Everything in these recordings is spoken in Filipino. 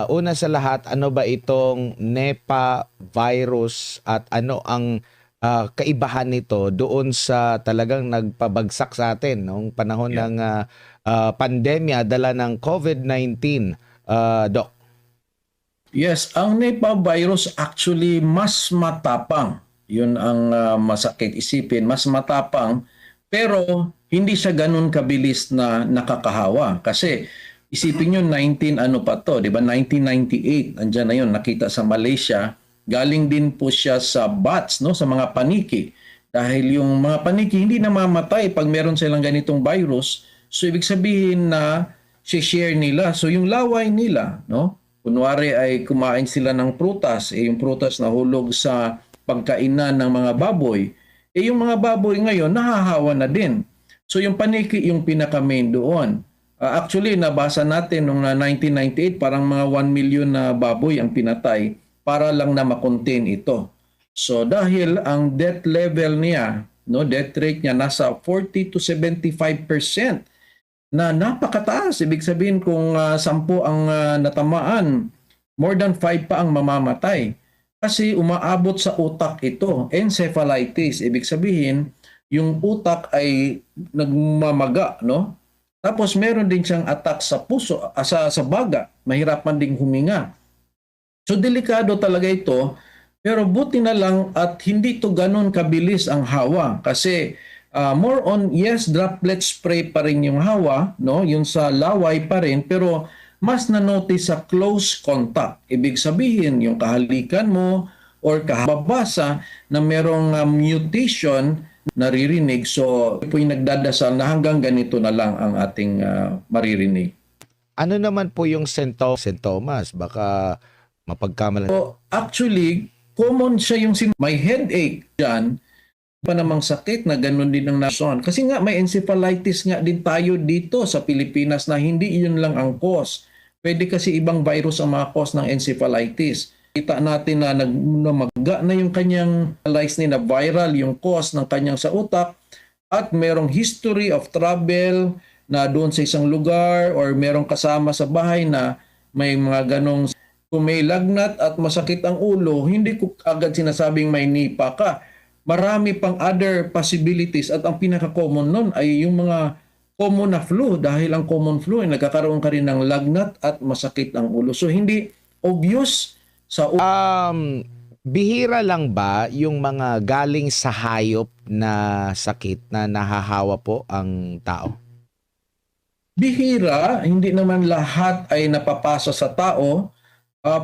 Una sa lahat, ano ba itong Nipah virus at ano ang kaibahan nito doon sa talagang nagpabagsak sa atin noong panahon Yeah. ng pandemya dala ng COVID-19, Doc? Yes, ang Nipah virus actually mas matapang. Yun ang masakit isipin, mas matapang pero hindi siya ganun kabilis na nakakahawa kasi isipin nyo 19 ano pa to, 'di ba? 1998 andyan na yun, nakita sa Malaysia. Galing din po siya sa bats, no, sa mga paniki. Dahil yung mga paniki hindi namamatay pag meron silang ganitong virus. So ibig sabihin na share nila. So yung laway nila, no? Kunwari ay kumain sila ng prutas, yung prutas na hulog sa pagkainan ng mga baboy, yung mga baboy ngayon nahahawa na din. So yung paniki yung pinaka-main doon. Actually, nabasa natin noong 1998, parang mga 1 million na baboy ang pinatay para lang na makontain ito. So dahil ang death level niya, no, death rate niya nasa 40 to 75%, na napakataas. Ibig sabihin kung 10 ang natamaan, more than 5 pa ang mamamatay. Kasi umaabot sa utak ito, encephalitis. Ibig sabihin, yung utak ay nagmamaga, no? Tapos meron din siyang attack sa puso, sa baga, mahirapan ding huminga. So delikado talaga ito, pero buti na lang at hindi to ganun kabilis ang hawa kasi more on yes droplet spray pa rin yung hawa, no, yung sa laway pa rin, pero mas na-notice sa close contact. Ibig sabihin yung kahalikan mo or kahababasa na merong mutation naririnig. So po yung nagdadasal na hanggang ganito na lang ang ating maririnig. Ano naman po yung sintomas? Baka mapagkamalan. So actually, common siya yung may headache dyan, pa namang sakit na ganun din ang nason. Kasi nga may encephalitis nga din tayo dito sa Pilipinas na hindi yun lang ang cause. Pwede kasi ibang virus ang mga cause ng encephalitis. Kita natin na nagmaga na yung kanyang lies na viral yung cause ng kanyang sa utak at merong history of travel na doon sa isang lugar or merong kasama sa bahay na may mga ganong kung may lagnat at masakit ang ulo, hindi ko agad sinasabing may nipa ka. Marami pang other possibilities at ang pinaka-common nun ay yung mga common na flu dahil ang common flu ay nagkakaroon ka rin ng lagnat at masakit ang ulo. So hindi obvious sa Bihira lang ba yung mga galing sa hayop na sakit na nahahawa po ang tao? bihira, hindi naman lahat ay napapasa sa tao.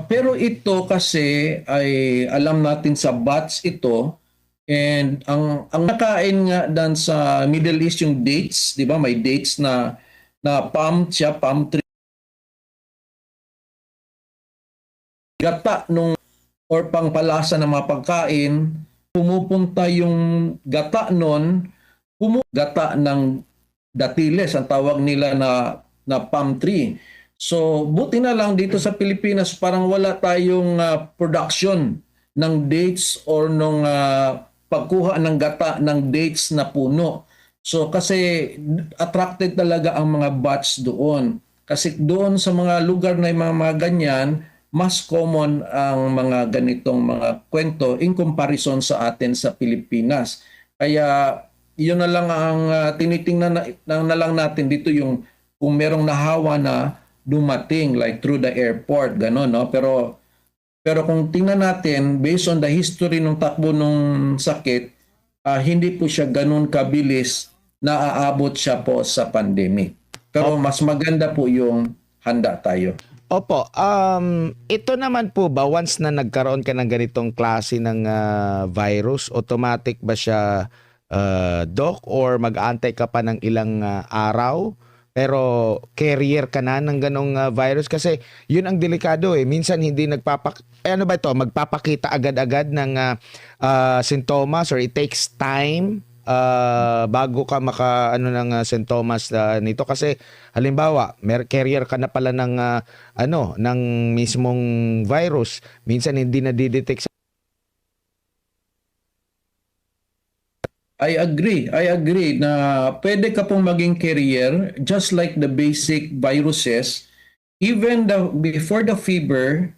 Pero ito kasi ay alam natin sa bats ito. And ang nakain nga dan sa Middle East yung dates, 'di ba? May dates na palm siya, palm tree. Gata nung or pangpalasa ng mga pagkain, pumupunta yung gata nun, gata ng datiles, ang tawag nila na palm tree. So buti na lang dito sa Pilipinas parang wala tayong production ng dates or nung pagkuha ng gata ng dates na puno. So kasi attracted talaga ang mga bats doon. Kasi doon sa mga lugar na yung mga ganyan, mas common ang mga ganitong mga kwento in comparison sa atin sa Pilipinas. Kaya yun na lang ang tinitingnan na lang natin dito yung kung merong nahawa na dumating like through the airport, gano'n, no? Pero kung tingnan natin, based on the history ng takbo ng sakit, hindi po siya ganun kabilis na aabot siya po sa pandemic. Pero mas maganda po yung handa tayo. Opo, ito naman po ba once na nagkaroon ka ng ganitong klase ng virus, automatic ba siya, Doc, or mag-aantay ka pa ng ilang araw? Pero carrier ka na ng ganong virus kasi yun ang delikado eh. Minsan hindi ano ba ito, magpapakita agad-agad ng sintomas or it takes time bago ka maka ano ng sintomas nito kasi halimbawa carrier ka na pala ng ng mismong virus, minsan hindi na didetect. I agree. I agree na pwede ka pong maging carrier just like the basic viruses. even before the fever,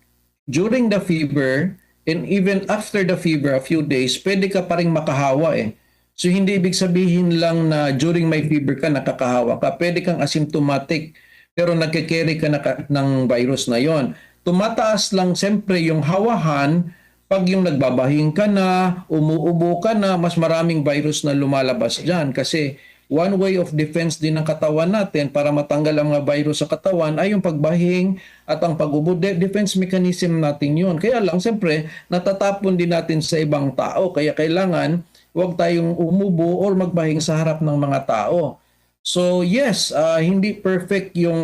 during the fever, and even after the fever, a few days, pwede ka pa rin makahawa eh. So hindi ibig sabihin lang na during may fever ka, nakakahawa ka. Pwede kang asymptomatic, pero nagkikerry ka ng virus na yon. Tumataas lang siyempre yung hawahan pag yung nagbabahing ka na, umuubo ka na, mas maraming virus na lumalabas dyan. Kasi one way of defense din ng katawan natin para matanggal ang mga virus sa katawan ay yung pagbahing at ang pag-ubo. Defense mechanism natin yun. Kaya lang, siyempre, natatapon din natin sa ibang tao. Kaya kailangan huwag tayong umubo or magbahing sa harap ng mga tao. So yes, hindi perfect yung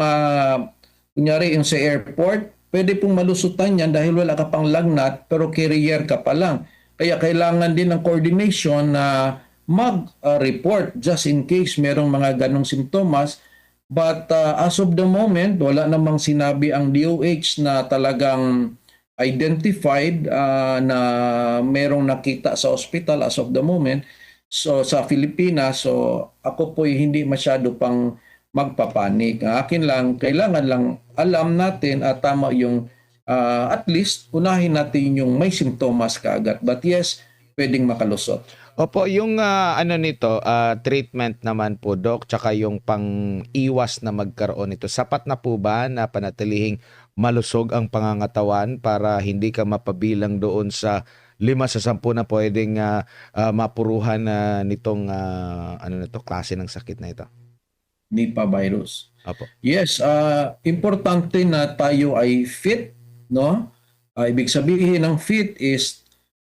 kunyari yung sa airport, pwede pong malusutan yan dahil wala ka pang lagnat pero carrier ka pa lang. Kaya kailangan din ng coordination na mag-report just in case merong mga ganong simptomas. But as of the moment, wala namang sinabi ang DOH na talagang identified na merong nakita sa hospital as of the moment so sa Pilipinas. So ako po hindi masyado pang magpapanik. Akin lang, kailangan lang alam natin at tama yung at least unahin natin yung may simptomas kaagad. But yes, pwedeng makalusot. Opo, yung treatment naman po, Doc, tsaka yung pang-iwas na magkaroon nito, sapat na po ba na panatilihing malusog ang pangangatawan para hindi ka mapabilang doon sa 5 sa 10 na pwedeng mapuruhan nitong klase ng sakit na ito? Nipah virus. Opo. Yes, importante na tayo ay fit, no? Ibig sabihin ng fit is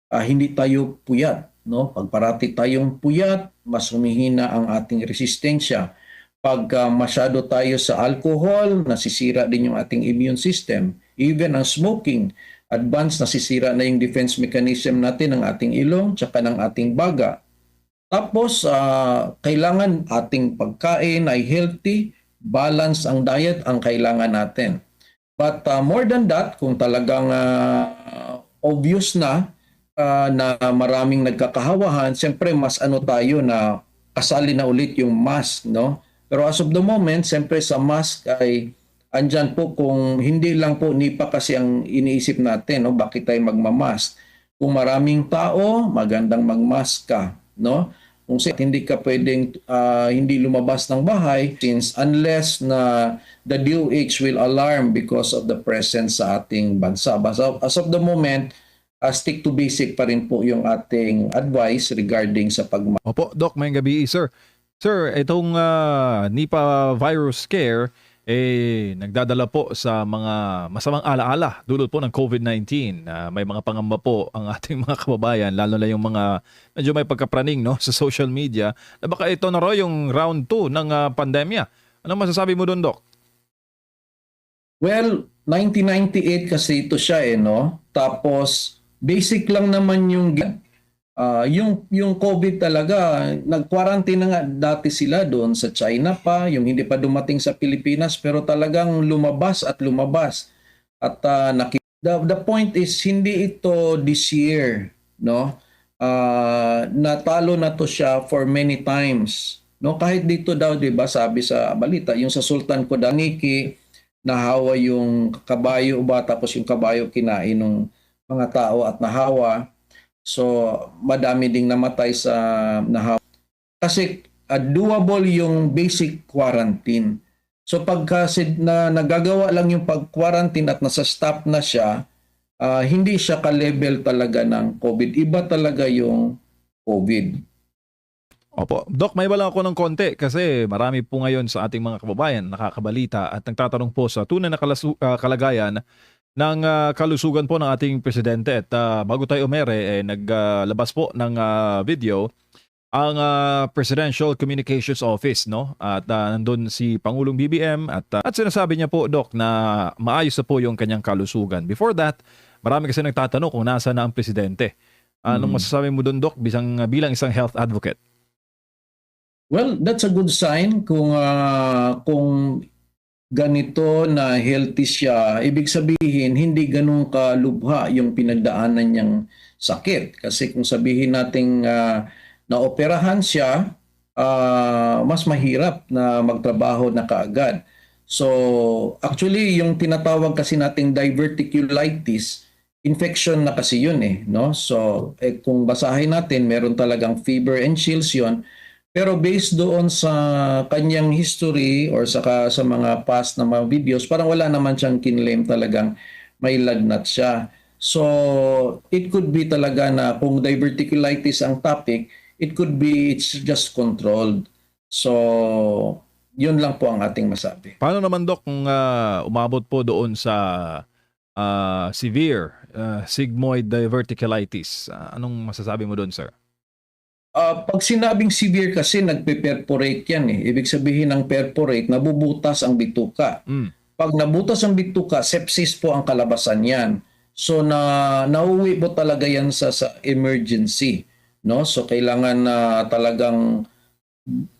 hindi tayo puyat, no? Pag parati tayong puyat, mas humihina ang ating resistensya. Pag masyado tayo sa alcohol, nasisira din yung ating immune system. Even ang smoking, advanced, nasisira na yung defense mechanism natin ng ating ilong tsaka ng ating baga. Tapos, kailangan ating pagkain ay healthy, balance ang diet ang kailangan natin. But more than that, kung talagang obvious na maraming nagkakahawahan, siyempre mas tayo na kasali na ulit yung mask, no? Pero as of the moment, siyempre sa mask ay andyan po kung hindi lang po Nipah kasi ang iniisip natin, no? Bakit tayo magmamask? Kung maraming tao, magandang magmask ka, no? Kung hindi ka pwedeng hindi lumabas ng bahay since unless na the DOH will alarm because of the presence sa ating bansa. But as of the moment, stick to basic pa rin po yung ating advice regarding sa pagmask. Opo, Doc, may gabi, sir. Sir, itong Nipah virus scare nagdadala po sa mga masamang alaala dulot po ng COVID-19. May mga pangamba po ang ating mga kababayan, lalo na yung mga medyo may pagkapraning, no, sa social media, na baka ito na raw yung round 2 ng pandemya. Anong masasabi mo doon, Doc? Well, 1998 kasi ito siya no? Tapos basic lang naman yung COVID talaga, nag-quarantine na nga dati sila doon sa China pa, yung hindi pa dumating sa Pilipinas, pero talagang lumabas at lumabas. At the point is, hindi ito this year, no? Natalo na to siya for many times. No? Kahit dito daw, di ba, sabi sa balita, yung sa Sultan Kudaniki, nahawa yung kabayo ba, tapos yung kabayo kinain ng mga tao at nahawa. So, madami ding namatay sa nahawa. Kasi doable yung basic quarantine. So, pagka nagagawa lang yung pag-quarantine at nasa-stop na siya, hindi siya ka-level talaga ng COVID. Iba talaga yung COVID. Opo. Doc, may bala ako ng konti kasi marami po ngayon sa ating mga kababayan nakakabalita at nagtatanong po sa tunay na kalagayan ng kalusugan po ng ating presidente. At bago tayo umere, naglabas po ng video ang Presidential Communications Office, no? At nandun si Pangulong BBM at sinasabi niya po, Doc, na maayos na po yung kanyang kalusugan. Before that, marami kasi nagtatanong kung nasa na ang presidente. Anong masasabi mo doon, Doc, bilang isang health advocate? Well, that's a good sign kung ganito na healthy siya, ibig sabihin hindi ganun kalubha yung pinagdaanan niyang sakit. Kasi kung sabihin nating naoperahan siya, mas mahirap na magtrabaho na kaagad. So actually yung tinatawag kasi nating diverticulitis, infection na kasi yun no? So kung basahin natin, meron talagang fever and chills yun. Pero based doon sa kanyang history or sa mga past na mga videos, parang wala naman siyang kinlaim talagang may lagnat siya. So it could be talaga na kung diverticulitis ang topic, it could be it's just controlled. So yun lang po ang ating masabi. Paano naman, Doc, kung umabot po doon sa severe sigmoid diverticulitis? Anong masasabi mo doon, sir? Pag sinabing severe kasi nagpe-perforate yan Ibig sabihin ng perforate, nabubutas ang bituka. Pag nabutas ang bituka, sepsis po ang kalabasan yan. So nauwi po talaga yan sa emergency, no? So kailangan na talagang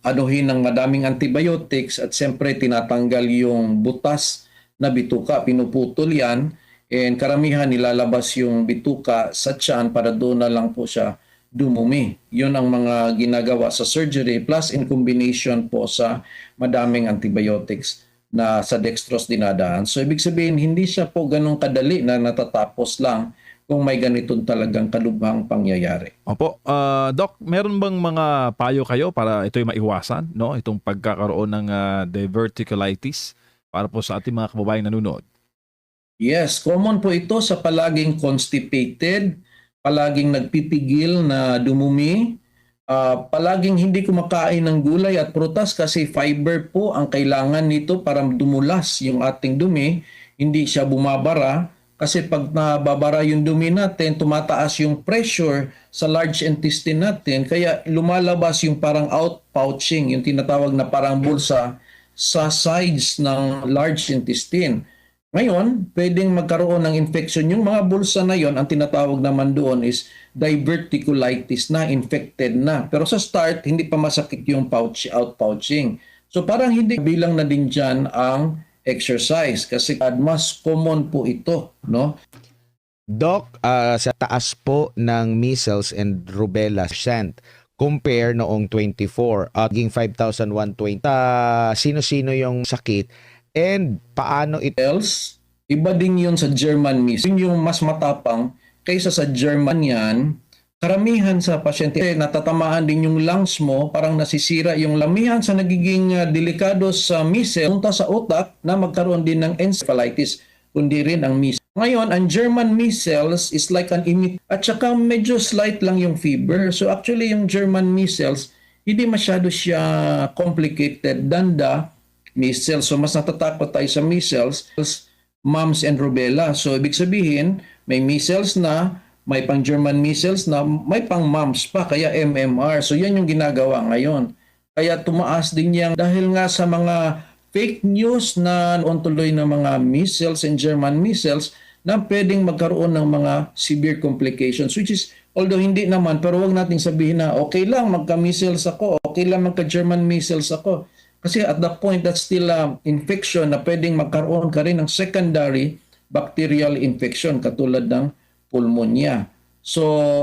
anuhin ng madaming antibiotics at siyempre tinatanggal yung butas na bituka, pinuputol yan, and karamihan nilalabas yung bituka sa tiyan para doon na lang po siya dumumi. Yun ang mga ginagawa sa surgery plus in combination po sa madaming antibiotics na sa dextrose dinadaan. So ibig sabihin hindi siya po ganun kadali na natatapos lang kung may ganitong talagang kalubhang pangyayari. Opo. Doc, meron bang mga payo kayo para ito'y maiwasan, no? Itong pagkakaroon ng diverticulitis para po sa ating mga kababayang nanonood? Yes, common po ito sa palaging constipated, palaging nagpipigil na dumumi, palaging hindi kumakain ng gulay at prutas kasi fiber po ang kailangan nito para dumulas yung ating dumi, hindi siya bumabara. Kasi pag nababara yung dumi natin, tumataas yung pressure sa large intestine natin, kaya lumalabas yung parang outpouching, yung tinatawag na parang bulsa sa sides ng large intestine. Ngayon, pwedeng magkaroon ng infection. Yung mga bulsa na yon, ang tinatawag naman doon is diverticulitis na, infected na. Pero sa start, hindi pa masakit yung outpouching. So parang hindi bilang na din dyan ang exercise kasi mas common po ito, no? Doc, sa taas po ng measles and rubella percent compare noong 24, naging 5,120. Sino-sino yung sakit and paano ito? Else, iba din yun sa German measles. Yun yung mas matapang kaysa sa German yan. Karamihan sa pasyente, natatamaan din yung lungs mo, parang nasisira yung lamihan sa nagiging delikado sa measles, punta sa utak na magkaroon din ng encephalitis, kundi rin ang measles. Ngayon, ang German measles is like an at saka medyo slight lang yung fever. So actually, yung German measles, hindi masyado siya complicated than the measles. So mas natatakot tayo sa measles, mumps and rubella. So ibig sabihin, may measles na, may pang German measles na, may pang mumps pa, kaya MMR. So yan yung ginagawa ngayon. Kaya tumaas din yan dahil nga sa mga fake news na tuloy na mga measles and German measles na pwedeng magkaroon ng mga severe complications, which is, although hindi naman, pero wag nating sabihin na okay lang magka-measles ako, okay lang magka-German measles ako. Kasi at that point, that's still infection na pwedeng magkaroon ka rin ng secondary bacterial infection katulad ng pulmonya. So,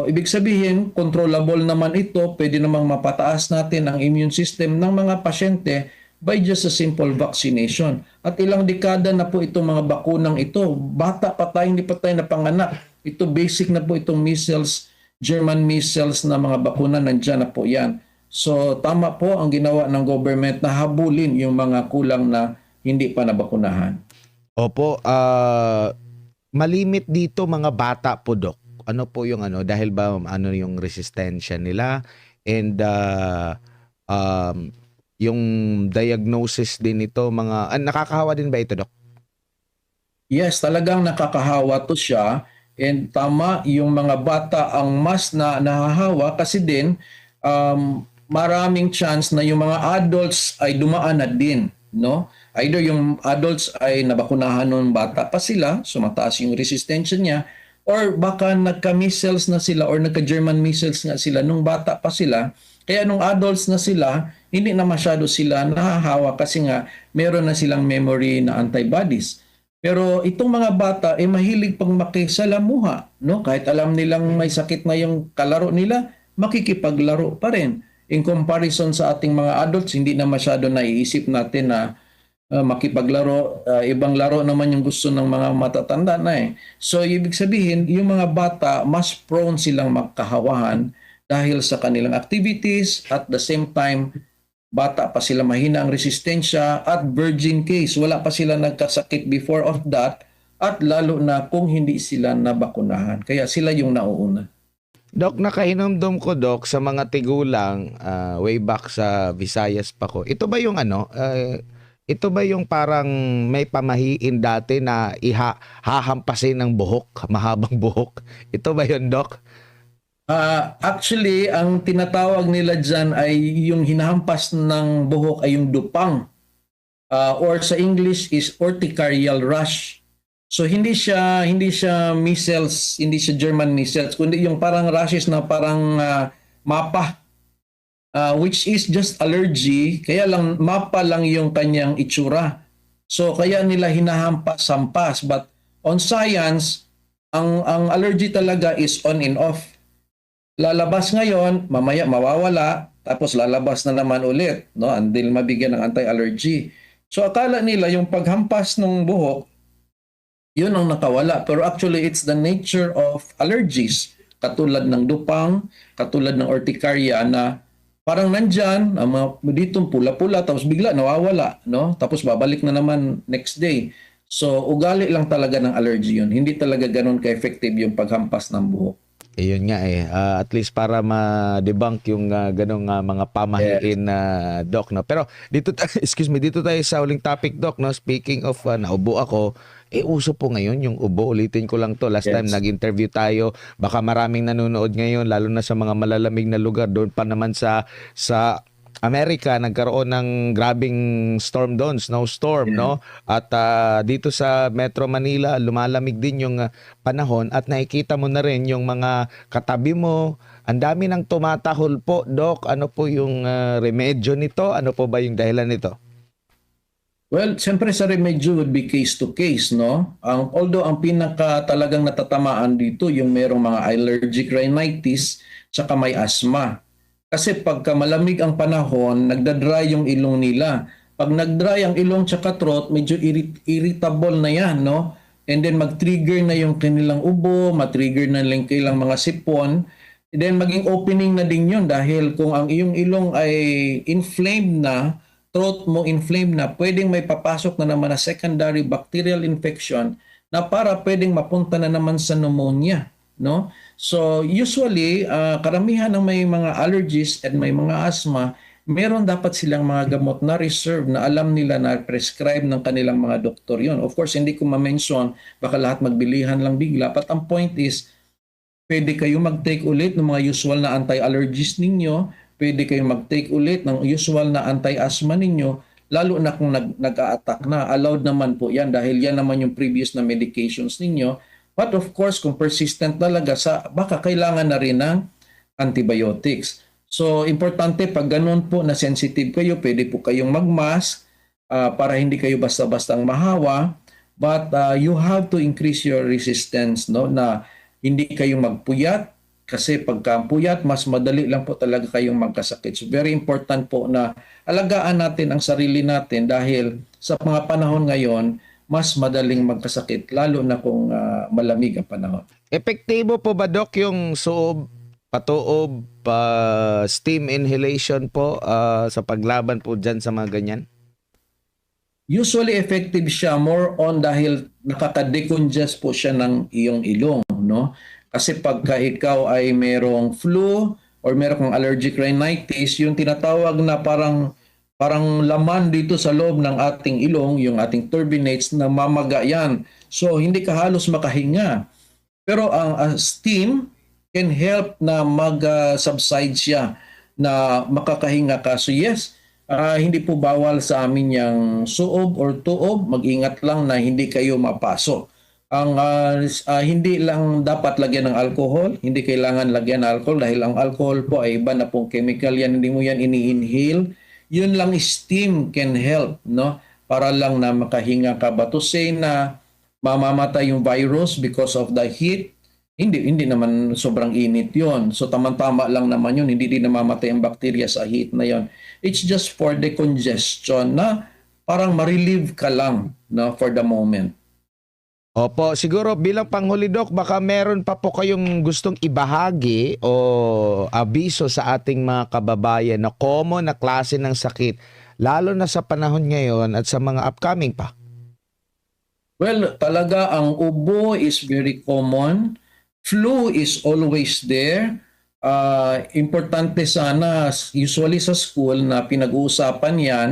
ibig sabihin, controllable naman ito, pwede namang mapataas natin ang immune system ng mga pasyente by just a simple vaccination. At ilang dekada na po itong mga bakunang ito. Bata pa tayo, hindi pa tayo napanganak. Ito basic na po itong measles, German measles na mga bakuna, nandyan na po yan. So, tama po ang ginawa ng government na habulin yung mga kulang na hindi pa nabakunahan. Opo, malimit dito mga bata po, Doc. Ano po yung dahil ba ano yung resistensya nila and yung diagnosis din nito mga nakakahawa din ba ito, Doc? Yes, talagang nakakahawa to siya, and tama yung mga bata ang mas nahahawa kasi din maraming chance na yung mga adults ay dumaan na din, no? Either yung adults ay nabakunahan nung bata pa sila, so mataas yung resistensya niya, or baka nagka-measles na sila or nagka-German measles nga sila nung bata pa sila. Kaya nung adults na sila, hindi na masyado sila nahahawa kasi nga meron na silang memory na antibodies. Pero itong mga bata ay mahilig pang makisalamuha, no? Kahit alam nilang may sakit na yung kalaro nila, makikipaglaro pa rin. In comparison sa ating mga adults, hindi na masyado naiisip natin na makipaglaro. Ibang laro naman yung gusto ng mga matatanda na eh. So ibig sabihin, yung mga bata, mas prone silang magkahawahan dahil sa kanilang activities. At the same time, bata pa sila, mahina ang resistensya at virgin case. Wala pa sila nagkasakit before of that, at lalo na kung hindi sila nabakunahan. Kaya sila yung nauuna. Dok, nakahinumdum ko, Dok, sa mga tigulang way back sa Visayas pa ko. Ito ba yung ito ba yung parang may pamahiin dati na hahampasin ng buhok, mahabang buhok? Ito ba yun, Dok? Actually, ang tinatawag nila dyan ay yung hinahampas ng buhok ay yung dupang. Or sa English is urticarial rash. So hindi siya measles, hindi siya German measles, kundi yung parang rashes na parang mapa, which is just allergy, kaya lang mapa lang yung kanyang itsura. So kaya nila hinahampas-hampas, but on science, ang allergy talaga is on and off. Lalabas ngayon, mamaya mawawala, tapos lalabas na naman ulit, no? Until mabigyan ng anti-allergy. So akala nila yung paghampas ng buhok, yun ang nakawala. Pero actually, it's the nature of allergies. Katulad ng dupang, katulad ng urticaria na parang nandyan, dito pula-pula, tapos bigla nawawala, no? Tapos babalik na naman next day. So ugali lang talaga ng allergy yun. Hindi talaga ganun ka-effective yung paghampas ng buhok. Ayun nga at least para ma-debunk yung ganong mga pamahiin na Doc, no. Pero dito excuse me, dito tayo sa uling topic, Doc, no. Speaking of naubo ako, uso po ngayon yung ubo. Ulitin ko lang to. Last time nag-interview tayo, baka maraming nanonood ngayon lalo na sa mga malalamig na lugar. Doon pa naman sa Amerika, nagkaroon ng grabing storm doon, snowstorm, no? At dito sa Metro Manila, lumalamig din yung panahon at nakikita mo na rin yung mga katabi mo. Ang dami nang tumatahol po, Doc. Ano po yung remedyo nito? Ano po ba yung dahilan nito? Well, siyempre sa remedyo would be case to case, no? Although ang pinaka talagang natatamaan dito yung merong mga allergic rhinitis tsaka may asthma. Kasi pagka malamig ang panahon, nagdadry yung ilong nila. Pag nagdry ang ilong tsaka throat, medyo irritable na yan, no? And then mag-trigger na yung kanilang ubo, mag-trigger na lang kailang mga sipon. And then maging opening na din yun dahil kung ang iyong ilong ay inflamed na, throat mo inflamed na, pwedeng may papasok na naman na secondary bacterial infection na para pwedeng mapunta na naman sa pneumonia, no? So usually, karamihan ng may mga allergies at may mga asthma, meron dapat silang mga gamot na reserve na alam nila na prescribe ng kanilang mga doktor yon. Of course, hindi ko ma-mention, baka lahat magbilihan lang bigla. But ang point is, pwede kayo mag-take ulit ng mga usual na anti-allergies ninyo, pwede kayo mag-take ulit ng usual na anti-asthma ninyo, lalo na kung nag-a-attack na. Allowed naman po yan dahil yan naman yung previous na medications ninyo. But of course, kung persistent talaga, baka kailangan na rin ng antibiotics. So, importante pag ganun po na sensitive kayo, pwede po kayong mag-mask para hindi kayo basta-bastang mahawa. But you have to increase your resistance, no? Na hindi kayong magpuyat. Kasi pagka puyat, mas madali lang po talaga kayong magkasakit. So, very important po na alagaan natin ang sarili natin dahil sa mga panahon ngayon, mas madaling magkasakit, lalo na kung malamig ang panahon. Epektibo po ba, Doc, yung suob, patuob, steam inhalation po sa paglaban po dyan sa mga ganyan? Usually effective siya more on dahil nakaka-decongest po siya ng iyong ilong, no? Kasi pagka ikaw ay merong flu or merong allergic rhinitis, yung tinatawag na parang laman dito sa loob ng ating ilong, yung ating turbinates, na mamaga yan. So, hindi ka halos makahinga. Pero ang steam can help na mag-subside siya, na makakahinga ka. So, yes, hindi po bawal sa amin yung suob or tuob. Mag-ingat lang na hindi kayo mapasok. Hindi lang dapat lagyan ng alcohol. Hindi kailangan lagyan ng alcohol dahil ang alcohol po ay iba na pong chemical yan. Hindi mo yan ini-inhale. Yun lang steam can help, no? Para lang na makahinga ka. But to say na mamamatay yung virus because of the heat, hindi naman sobrang init yon. So tamang-tama lang naman yun. Hindi din namamatay ang bacteria sa heat na yon. It's just for decongestion na parang ma-relieve ka lang, no, for the moment. Opo, siguro bilang panghuli Doc, baka meron pa po kayong gustong ibahagi o abiso sa ating mga kababayan na common na klase ng sakit, lalo na sa panahon ngayon at sa mga upcoming pa. Well, talaga ang ubo is very common. Flu is always there. Importante sana, usually sa school na pinag-uusapan yan,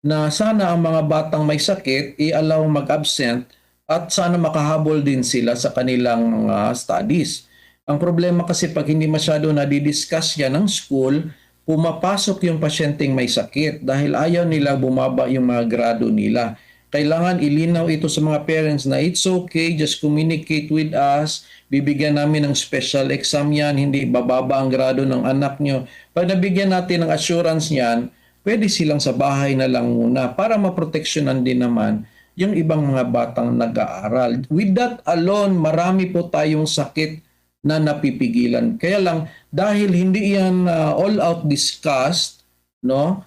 na sana ang mga batang may sakit i-allow mag-absent at sana makahabol din sila sa kanilang studies. Ang problema kasi pag hindi masyado nadidiscuss yan ng school, pumapasok yung pasyenteng may sakit dahil ayaw nila bumaba yung mga grado nila. Kailangan ilinaw ito sa mga parents na it's okay, just communicate with us, bibigyan namin ng special exam yan, hindi bababa ang grado ng anak nyo. Pag nabigyan natin ng assurance yan, pwede silang sa bahay na lang muna para maproteksyonan din naman yung ibang mga batang nag-aaral. With that alone, marami po tayong sakit na napipigilan. Kaya lang, dahil hindi yan all-out discussed, no?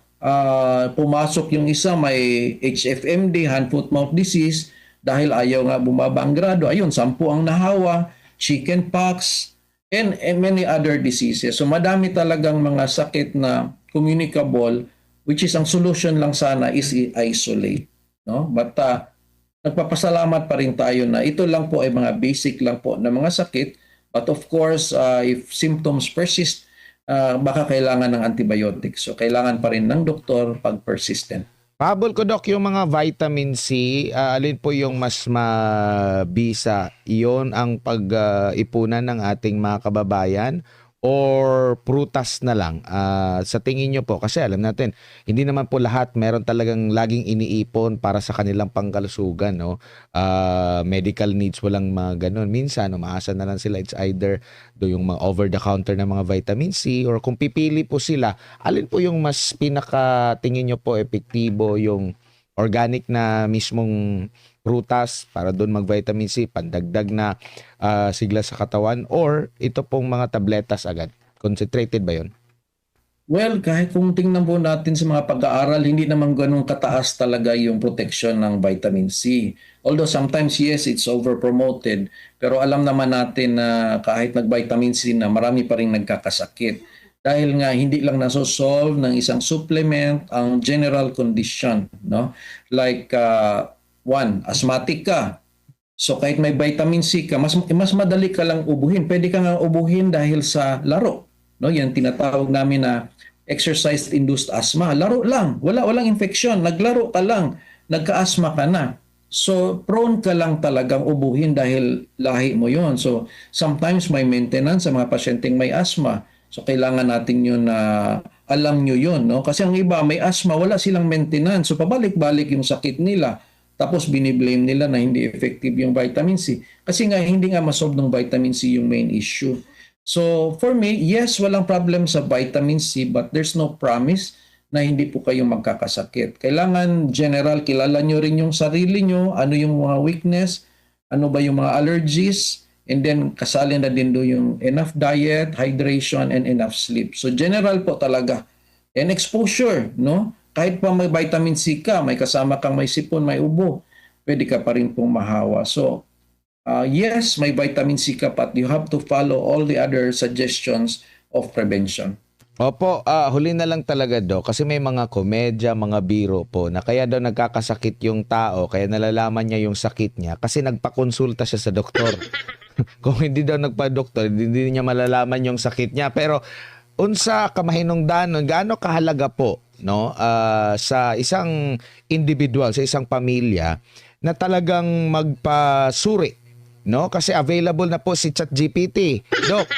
Pumasok yung isa may HFMD, hand foot mouth disease, dahil ayaw nga bumaba ang grado, ayun 10 ang nahawa, chickenpox, and many other diseases. So madami talagang mga sakit na communicable, which is ang solution lang sana is isolate, no? But nagpapasalamat pa rin tayo na ito lang po ay mga basic lang po na mga sakit, but of course if symptoms persist, baka kailangan ng antibiotics. So, kailangan pa rin ng doktor pag persistent. Pahabol ko Doc, yung mga vitamin C, alin po yung mas mabisa? Iyon ang pag-ipunan ng ating mga kababayan or prutas na lang? Sa tingin nyo po, kasi alam natin, hindi naman po lahat meron talagang laging iniipon para sa kanilang pangkalusugan. No? Medical needs, walang mga ganun. Minsan, umaasa na lang sila, it's either yung mga over-the-counter na mga vitamin C or kung pipili po sila, alin po yung mas pinaka-tingin nyo po epektibo, yung organic na mismong prutas para doon mag-vitamin C, pandagdag na sigla sa katawan, or ito pong mga tabletas agad? Concentrated ba yun? Well, kahit kung tingnan po natin sa mga pag-aaral, hindi naman ganun kataas talaga yung protection ng vitamin C. Although sometimes, yes, it's over-promoted. Pero alam naman natin na kahit nag-vitamin C na, marami pa rin nagkakasakit. Dahil nga hindi lang nasosolve ng isang supplement ang general condition. No? Like, one, asthmatic ka. So kahit may vitamin C ka, mas madali ka lang ubuhin. Pwede ka nga ubuhin dahil sa laro. No? Yan tinatawag namin na exercise-induced asthma. Laro lang. Walang infection. Naglaro ka lang. Nagka-asthma ka na. So prone ka lang talagang ubuhin dahil lahi mo yon. So sometimes may maintenance sa mga pasyenteng may asthma. So kailangan natin yun na alam nyo yun. No? Kasi ang iba may asthma, wala silang maintenance. So pabalik-balik yung sakit nila. Tapos biniblame nila na hindi effective yung vitamin C. Kasi nga hindi nga masolve ng vitamin C yung main issue. So for me, yes, walang problem sa vitamin C, but there's no promise na hindi po kayo magkakasakit. Kailangan general, kilala nyo rin yung sarili nyo, ano yung mga weakness, ano ba yung mga allergies, and then kasali na din do yung enough diet, hydration, and enough sleep. So general po talaga. And exposure, no? Kahit pa may vitamin C ka, may kasama kang may sipon, may ubo, pwede ka pa rin pong mahawa. So, yes, may vitamin C ka, but you have to follow all the other suggestions of prevention. Opo, huli na lang talaga Doc, kasi may mga komedya, mga biro po na kaya daw nagkakasakit yung tao, kaya nalalaman niya yung sakit niya kasi nagpakonsulta siya sa doktor. Kung hindi daw nagpa-doktor, hindi niya malalaman yung sakit niya. Pero unsa kamahinungdanon, gaano kahalaga po, no, sa isang individual, sa isang pamilya na talagang magpasuri, no? Kasi available na po si ChatGPT. Doc,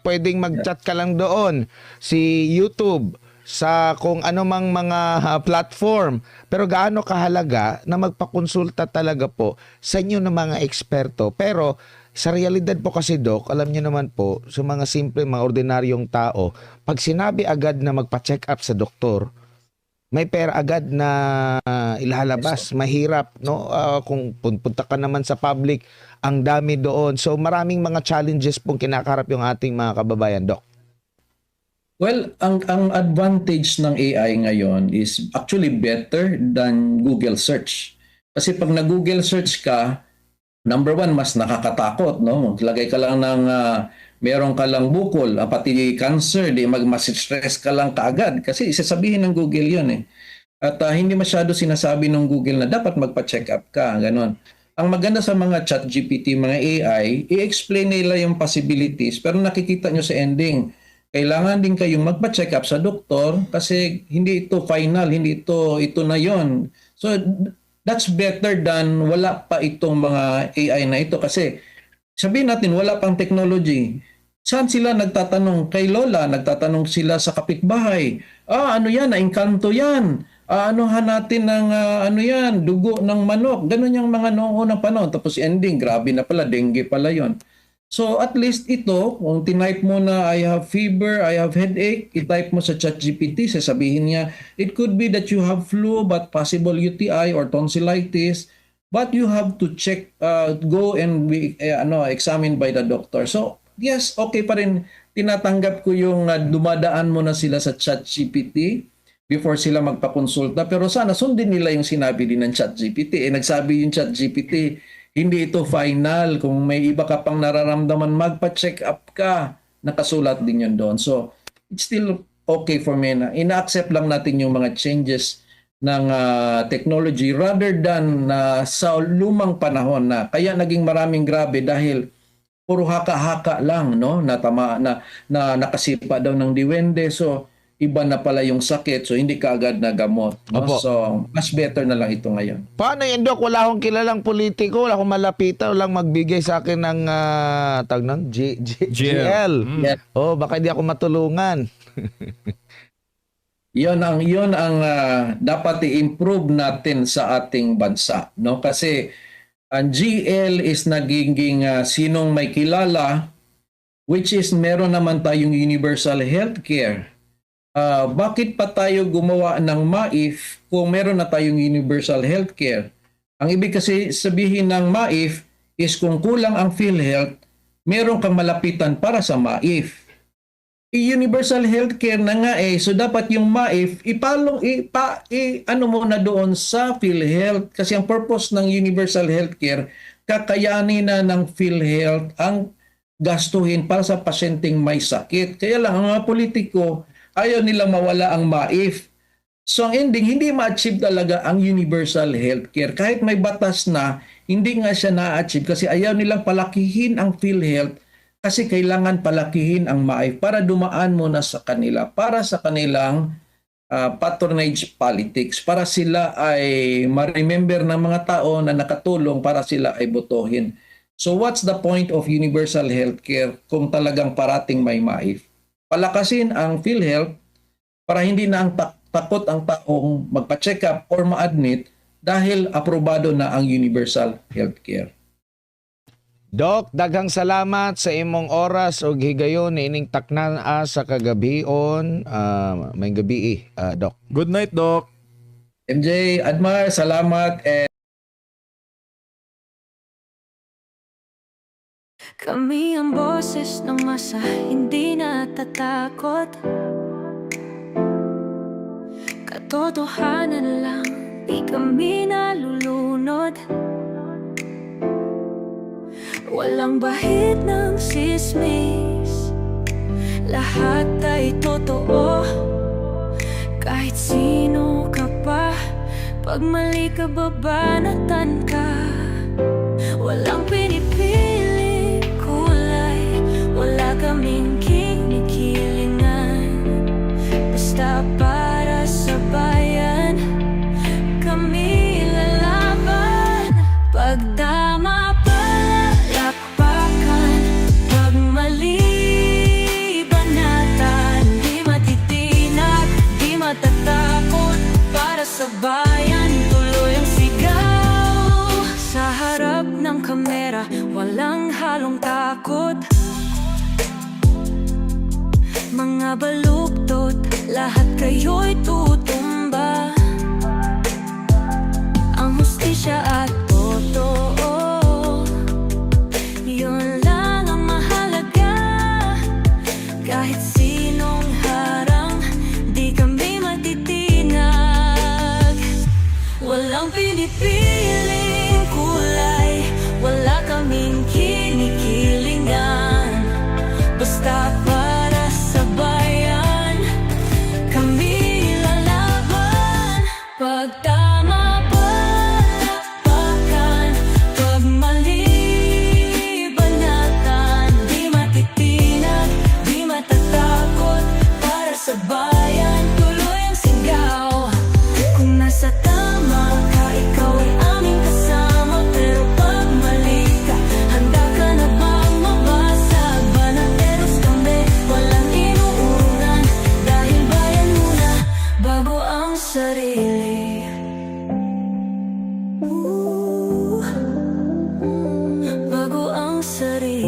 pwedeng mag-chat ka lang doon, si YouTube, sa kung ano mang mga platform. Pero gaano kahalaga na magpakonsulta talaga po sa inyo ng mga eksperto. Pero sa realidad po kasi Doc, alam niyo naman po, sa mga simple, mga ordinaryong tao, pag sinabi agad na magpa-check up sa doktor, may pera agad na ilalabas, mahirap, no? Kung punta ka naman sa public, ang dami doon. So maraming mga challenges pong kinakarap yung ating mga kababayan, Doc. Well, ang advantage ng AI ngayon is actually better than Google search. Kasi pag na-Google search ka, number one, mas nakakatakot, no? Maglagay ka lang ng meron ka lang bukol, pati cancer, di mas-stress ka lang kaagad kasi isasabihin ng Google 'yon eh. At hindi masyado sinasabi ng Google na dapat magpa-check up ka, ganon. Ang maganda sa mga ChatGPT, mga AI, i-explain nila yung possibilities pero nakikita nyo sa ending. Kailangan din kayong magpa-check up sa doktor kasi hindi ito final, hindi ito na yon. So that's better than wala pa itong mga AI na ito kasi sabihin natin wala pang technology. Saan sila nagtatanong? Kay Lola, nagtatanong sila sa kapitbahay. Ano yan? Naingkanto yan. Anuhan natin ng ano yan, dugo ng manok. Ganun yung mga noong unang panahon. Tapos ending, grabe na pala, dengue pala yon. So at least ito, kung tinype mo na I have fever, I have headache, itype mo sa ChatGPT, sasabihin niya, it could be that you have flu but possible UTI or tonsillitis, but you have to check, go and be examined by the doctor. So yes, okay pa rin. Tinatanggap ko yung dumadaan mo na sila sa ChatGPT before sila magpakonsulta. Pero sana sundin nila yung sinabi din ng ChatGPT. Nagsabi yung ChatGPT, hindi ito final. Kung may iba ka pang nararamdaman, magpa-check up ka. Nakasulat din yun doon. So, it's still okay for me na ina-accept lang natin yung mga changes ng technology rather than sa lumang panahon na kaya naging maraming grabe dahil puro haka-haka lang, no? Na nakasipa daw ng diwende. So, iba na pala yung sakit, so hindi ka agad nagamot. No? So, mas better na lang ito ngayon. Paano yan, Doc? Wala akong kilalang politiko, wala akong malapitan, walang magbigay sa akin ng tag ng GL. Yeah. Baka hindi ako matulungan. Yon ang dapat i-improve natin sa ating bansa, no? Kasi ang GL is nagiging sinong may kilala, which is meron naman tayong universal healthcare. Bakit pa tayo gumawa ng MAIF kung meron na tayong universal healthcare? Ang ibig kasi sabihin ng MAIF is kung kulang ang PhilHealth, meron kang malapitan para sa MAIF. Universal healthcare na nga so dapat yung MAIF ano mo na doon sa PhilHealth kasi ang purpose ng universal healthcare, kakayanin na ng PhilHealth ang gastuhin para sa pasyenteng may sakit. Kaya lang ang mga politiko ayaw nilang mawala ang MAIF. So ang ending, hindi ma-achieve talaga ang universal healthcare. Kahit may batas na, hindi nga siya na-achieve kasi ayaw nilang palakihin ang PhilHealth kasi kailangan palakihin ang MAIF para dumaan muna sa kanila, para sa kanilang patronage politics, para sila ay ma-remember ng mga tao na nakatulong para sila ay botohin. So what's the point of universal healthcare kung talagang parating may MAIF? Palakasin ang PhilHealth para hindi na ang takot ang taong magpa-check up or ma-admit dahil aprobado na ang universal healthcare. Doc, daghang salamat sa imong oras o higayon ining taknan sa kagabion. May gabi Doc. Good night, Doc. MJ, Admar, salamat. Kami ang boses ng masa, hindi natatakot. Katotohanan lang, di kami nalulunod. Walang bahid ng sismis, lahat ay totoo. Kahit sino ka pa, pag mali ka babanatan ka. Walang pinipili kulay, wala kaming kinikilingan. Basta para sa bayan, kami lalaban. Pagdama palakpakan, pag mali banatan. Di matitinag, di matatakot, para sa bayan tuloy ang sigaw. Sa harap ng kamera, walang halong takot. Mga baluktot, lahat kayo'y tutumba. Ang hustisya at totoo, yun lang ang mahalaga. Kahit sinong rin.